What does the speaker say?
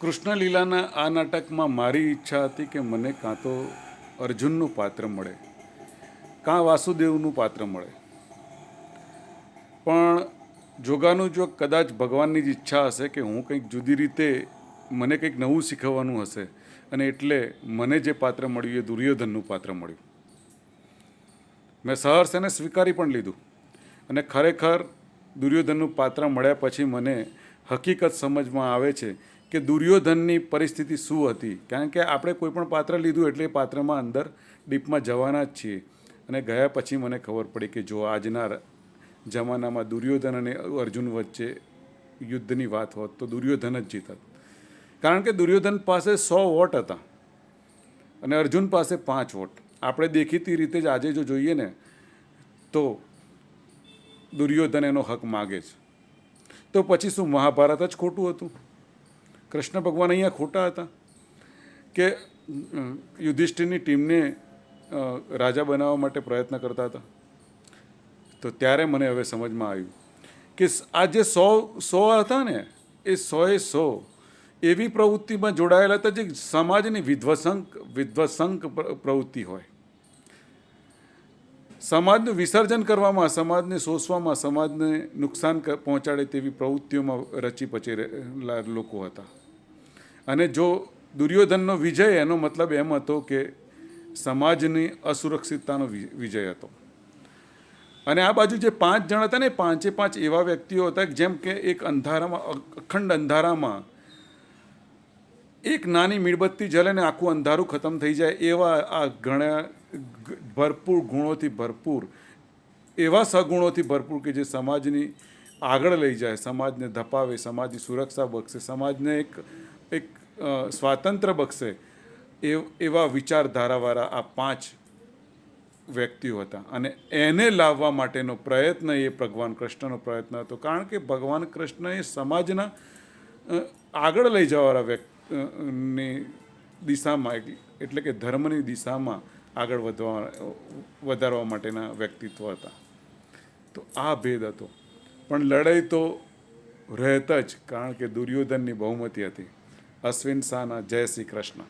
કૃષ્ણ લીલાના આ નાટકમાં મારી ઈચ્છા હતી કે મને કાં તો અર્જુનનું પાત્ર મળે, કાં વાસુદેવનું પાત્ર મળે. પણ જોગાનું જો કદાચ ભગવાનની જ ઈચ્છા હશે કે હું કંઈક જુદી રીતે મને કંઈક નવું શીખવવાનું હશે, અને એટલે મને જે પાત્ર મળ્યું એ દુર્યોધનનું પાત્ર મળ્યું. મેં સહર્ષ એને સ્વીકારી પણ લીધું, અને ખરેખર દુર્યોધનનું પાત્ર મળ્યા પછી મને હકીકત સમજમાં આવે છે કે દુર્યોધનની પરિસ્થિતિ શું હતી. કારણ કે આપણે કોઈ પણ પાત્ર લીધું એટલે એ પાત્રમાં અંદર ડીપમાં જવાના જ છીએ. અને ગયા પછી મને ખબર પડી કે જો આજના જમાનામાં દુર્યોધન અને અર્જુન વચ્ચે યુદ્ધની વાત હોત તો દુર્યોધન જ જીતત. કારણ કે દુર્યોધન પાસે 100 વોટ હતા અને અર્જુન પાસે 5 વોટ. આપણે દેખીતી રીતે જ આજે જો જોઈએ ને તો દુર્યોધન એનો હક માગે છે. તો પછી શું મહાભારત જ ખોટું હતું? કૃષ્ણ ભગવાન અહીંયા ખોટા હતા કે યુધિષ્ઠિરની ટીમને રાજા બનાવવા માટે પ્રયત્ન કરતા હતા? તો ત્યારે મને હવે સમજમાં આવ્યું કે આ જે 100 હતા ને એ 100 એવી પ્રવૃત્તિમાં જોડાયેલા હતા જે સમાજની વિધ્વંસક પ્રવૃત્તિ હોય. સમાજનું વિસર્જન કરવામાં, સમાજને શોષવામાં, સમાજને નુકસાન પહોંચાડે તેવી પ્રવૃત્તિઓમાં રચી પચેલા લોકો હતા. અને જો દુર્યોધનનો વિજય એનો મતલબ એમ હતો કે સમાજની અસુરક્ષિતતાનો વિજય હતો. અને આ બાજુ જે 5 જણ હતા ને, 5 એવા વ્યક્તિઓ હતા જેમ કે એક અંધારામાં, અખંડ અંધારામાં એક નાની મીણબત્તી જલે ને આખું અંધારું ખતમ થઈ જાય એવા આ ઘણા ભરપૂર ગુણોથી ભરપૂર, એવા સગુણોથી ભરપૂર કે જે સમાજની આગળ લઈ જાય, સમાજને ધપાવે, સમાજની સુરક્ષા બક્ષે, સમાજને એક સ્વાતંત્ર્ય બક્ષે, એવા વિચારધારાવાળા આ 5 વ્યક્તિઓ હતા. અને એને લાવવા માટેનો પ્રયત્ન એ ભગવાન કૃષ્ણનો પ્રયત્ન હતો. કારણ કે ભગવાન કૃષ્ણ એ સમાજના આગળ લઈ જવાવાળા વ્યક્તિની દિશામાં, એટલે કે ધર્મની દિશામાં આગળ વધારવા માટેના વ્યક્તિત્વ હતા. તો આ ભેદ હતો. પણ લડાઈ તો રહેતા જ, કારણ કે દુર્યોધનની બહુમતી હતી. અશ્વિન શાહના જય શ્રી કૃષ્ણ.